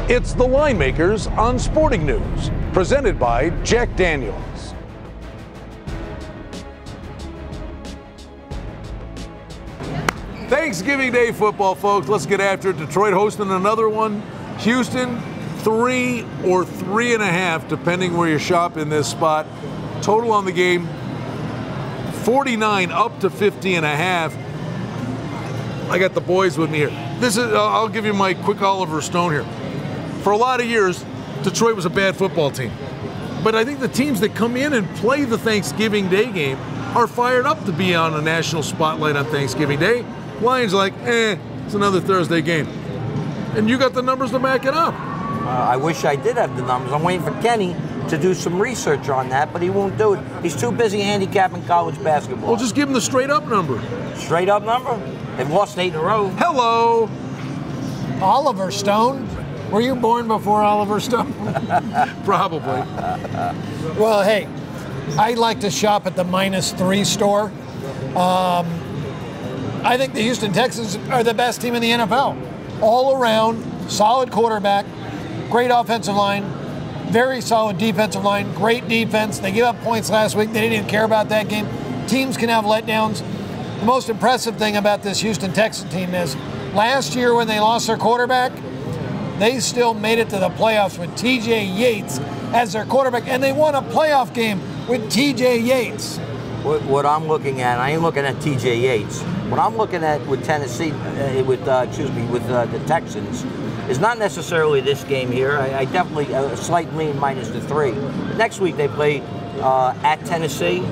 It's the Line Makers on Sporting News, presented by Jack Daniels. Thanksgiving Day football, folks. Let's get after it. Detroit hosting another one. Houston, 3 or 3.5, depending where you shop in this spot. Total on the game, 49 up to 50.5. I got the boys with me here. This is, I'll give you my quick Oliver Stone here. For a lot of years, Detroit was a bad football team. But I think the teams that come in and play the Thanksgiving Day game are fired up to be on a national spotlight on Thanksgiving Day. Lions like, it's another Thursday game. And you got the numbers to back it up. I wish I did have the numbers. I'm waiting for Kenny to do some research on that, but he won't do it. He's too busy handicapping college basketball. Well, just give him the straight up number. Straight up number? They've lost 8 in a row. Hello. Oliver Stone? Were you born before Oliver Stone? Probably. Well, hey, I like to shop at the -3 store. I think the Houston Texans are the best team in the NFL. All around, solid quarterback, great offensive line, very solid defensive line, great defense. They gave up points last week. They didn't even care about that game. Teams can have letdowns. The most impressive thing about this Houston Texans team is last year when they lost their quarterback, they still made it to the playoffs with T.J. Yates as their quarterback, and they won a playoff game with T.J. Yates. What I'm looking at, I ain't looking at T.J. Yates. What I'm looking at with Tennessee, with the Texans, is not necessarily this game here. I definitely a slight lean -3. Next week they play at Tennessee.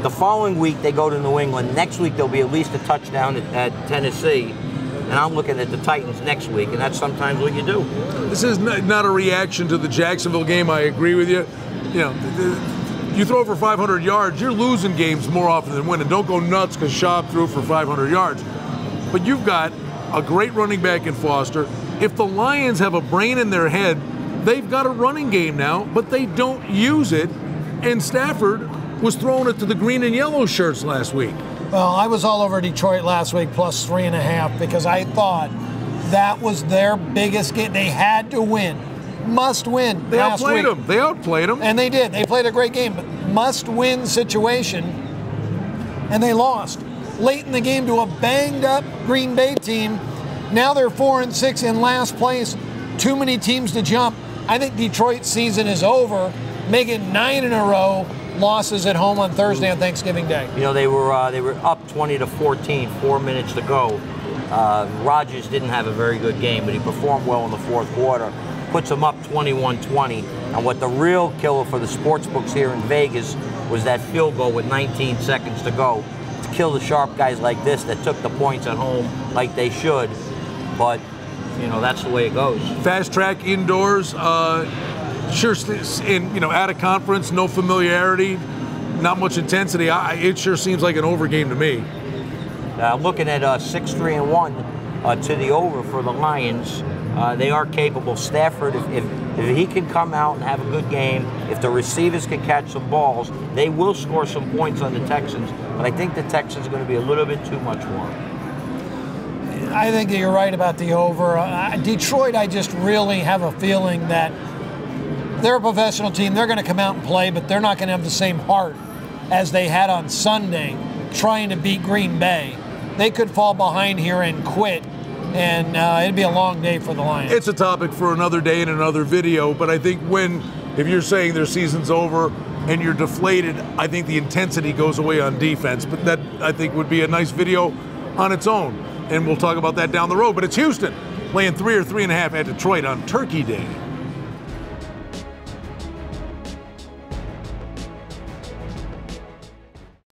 The following week they go to New England. Next week there'll be at least a touchdown at Tennessee. And I'm looking at the Titans next week, and that's sometimes what you do. This is not a reaction to the Jacksonville game. I agree with you. You know, you throw for 500 yards, you're losing games more often than winning. Don't go nuts because Schaub threw for 500 yards. But you've got a great running back in Foster. If the Lions have a brain in their head, they've got a running game now, but they don't use it. And Stafford was throwing it to the green and yellow shirts last week. Well, I was all over Detroit last week +3.5 because I thought that was their biggest game. They had to win. Must win. They outplayed them. They outplayed them. And they did. They played a great game, but must-win situation, and they lost. Late in the game to a banged-up Green Bay team. Now they're 4-6 in last place. Too many teams to jump. I think Detroit's season is over, making 9 in a row. Losses at home on Thursday on Thanksgiving Day. You know, they were up 20-14, 4 minutes to go. Rodgers didn't have a very good game, but he performed well in the fourth quarter. Puts them up 21-20. And what the real killer for the sports books here in Vegas was that field goal with 19 seconds to go to kill the sharp guys like this that took the points at home like they should. But, you know, that's the way it goes. Fast track indoors. Sure, out of conference, no familiarity, not much intensity. It sure seems like an over game to me. Looking at 6-3-1 to the over for the Lions. They are capable. Stafford, if he can come out and have a good game, if the receivers can catch some balls, they will score some points on the Texans. But I think the Texans are going to be a little bit too much for them. I think that you're right about the over. Detroit, I just really have a feeling that they're a professional team. They're going to come out and play, but they're not going to have the same heart as they had on Sunday trying to beat Green Bay. They could fall behind here and quit, and it'd be a long day for the Lions. It's a topic for another day and another video, but I think if you're saying their season's over and you're deflated, I think the intensity goes away on defense. But that, I think, would be a nice video on its own, and we'll talk about that down the road. But it's Houston laying 3 or 3.5 at Detroit on Turkey Day.